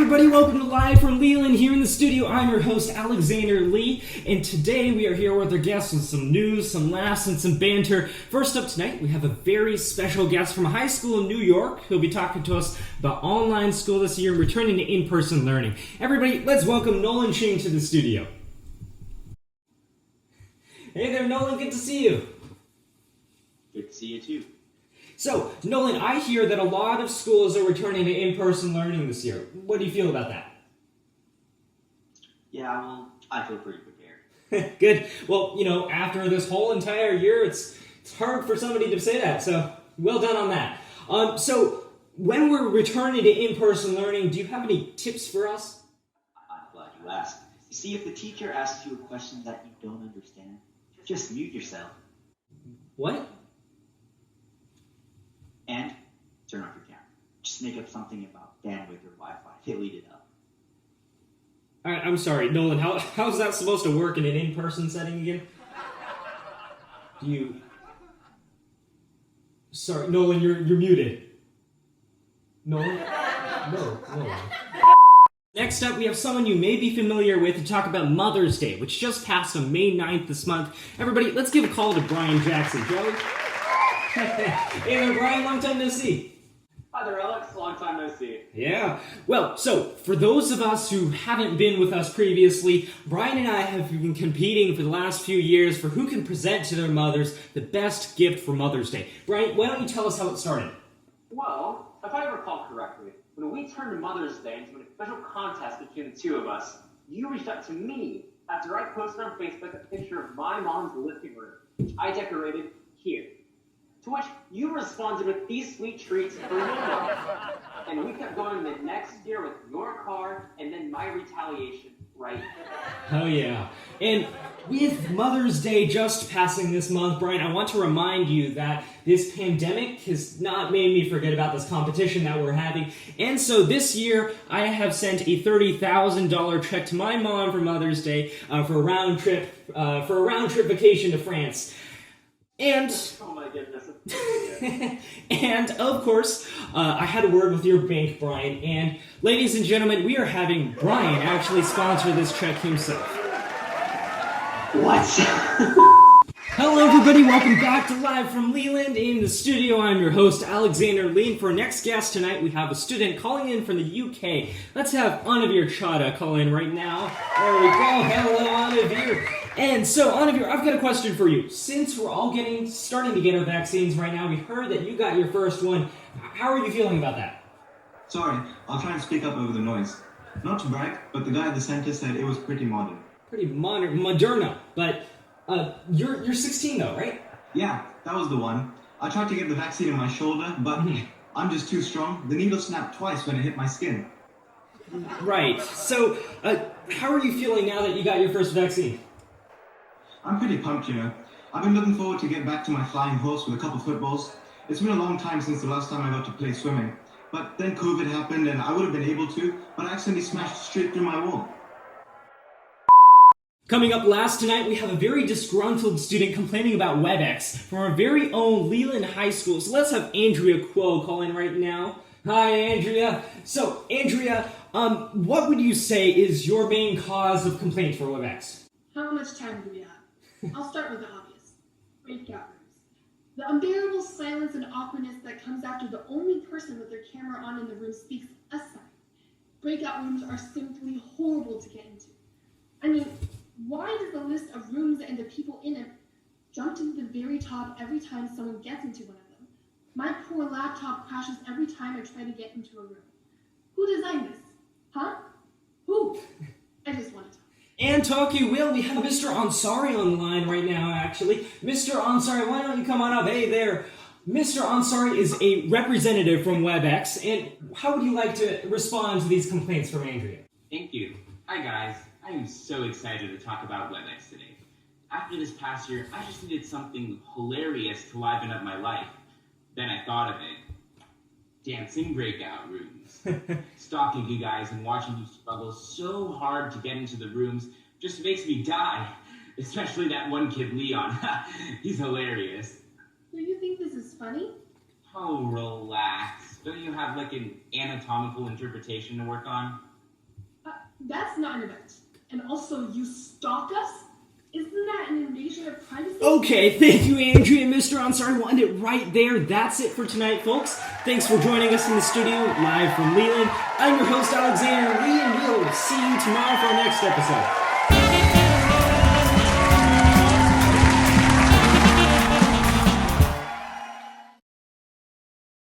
everybody, welcome to Live from Leland here in the studio. I'm your host, Alexander Lee, and today we are here with our guests with some news, some laughs, and some banter. First up tonight, we have a very special guest from a high school in New York who'll be talking to us about online school this year and returning to in-person learning. Everybody, let's welcome Nolan Ching to the studio. Hey there, Nolan, good to see you. Good to see you too. So, Nolan, I hear that a lot of schools are returning to in-person learning this year. What do you feel about that? Yeah, well, I feel pretty prepared. Good. Well, after this whole entire year, it's hard for somebody to say that, so well done on that. So, when we're returning to in-person learning, do you have any tips for us? I'm glad you asked. You see, if the teacher asks you a question that you don't understand, just mute yourself. What? And turn off your camera. Just make up something about bandwidth or Wi-Fi. Delete it up. Alright, I'm sorry, Nolan, how's that supposed to work in an in-person setting again? Sorry, Nolan, you're muted. Nolan? No. Next up, we have someone you may be familiar with to talk about Mother's Day, which just passed on May 9th this month. Everybody, let's give a call to Brian Jackson, shall we? Hey there, Brian, long time no see. Hi there, Alex, long time no see. Yeah. Well, so, for those of us who haven't been with us previously, Brian and I have been competing for the last few years for who can present to their mothers the best gift for Mother's Day. Brian, why don't you tell us how it started? Well, if I recall correctly, when we turned Mother's Day into an official contest between the two of us, you reached out to me after I posted on Facebook a picture of my mom's living room, which I decorated here. To which you responded with these sweet treats for your mom. And we kept going the next year with your card and then my retaliation, right? Oh yeah. And with Mother's Day just passing this month, Brian, I want to remind you that this pandemic has not made me forget about this competition that we're having. And so this year, I have sent a $30,000 check to my mom for Mother's Day for a round trip vacation to France. And Oh my goodness. and of course, I had a word with your bank, Brian, and ladies and gentlemen, we are having Brian actually sponsor this check himself. What? Hello everybody, welcome back to Live from Leland. In the studio, I'm your host, Alexander Lee, and for our next guest tonight, we have a student calling in from the UK. Let's have Anuveer Chadha call in right now. There we go. Hello, Anuveer. And so, Anuveer, I've got a question for you. Since we're all starting to get our vaccines right now, we heard that you got your first one. How are you feeling about that? Sorry, I'll try and speak up over the noise. Not to brag, but the guy at the center said it was pretty modern. Pretty modern, Moderna, but you're 16 though, right? Yeah, that was the one. I tried to get the vaccine in my shoulder, but I'm just too strong. The needle snapped twice when it hit my skin. Right. So, how are you feeling now that you got your first vaccine? I'm pretty pumped, I've been looking forward to get back to my flying horse with a couple footballs. It's been a long time since the last time I got to play swimming. But then COVID happened and I would have been able to, but I accidentally smashed straight through my wall. Coming up last tonight, we have a very disgruntled student complaining about WebEx from our very own Leland High School. So let's have Andrea Kuo call in right now. Hi, Andrea. So, Andrea, what would you say is your main cause of complaint for WebEx? How much time do we have? I'll start with the obvious. Breakout rooms. The unbearable silence and awkwardness that comes after the only person with their camera on in the room speaks aside. Breakout rooms are simply horrible to get into. I mean, why does the list of rooms and the people in it jump to the very top every time someone gets into one of them? My poor laptop crashes every time I try to get into a room. Who designed this? Huh? Who? I just want to talk. And talk you will, we have Mr. Ansari on the line right now, actually. Mr. Ansari, why don't you come on up? Hey there. Mr. Ansari is a representative from WebEx, and how would you like to respond to these complaints from Andrea? Thank you. Hi guys, I am so excited to talk about WebEx today. After this past year, I just needed something hilarious to liven up my life. Then I thought of it. Dancing breakout rooms. Stalking you guys and watching you struggle so hard to get into the rooms just makes me die. Especially that one kid, Leon. He's hilarious. Do you think this is funny? Oh, relax. Don't you have like an anatomical interpretation to work on? That's not an event. And also, you stalk us? Isn't that an invasion of privacy? Okay, thank you, Andrea and Mr. Ansari. We'll end it right there. That's it for tonight, folks. Thanks for joining us in the studio, live from Leland. I'm your host, Alexander Lee, and we'll see you tomorrow for our next episode.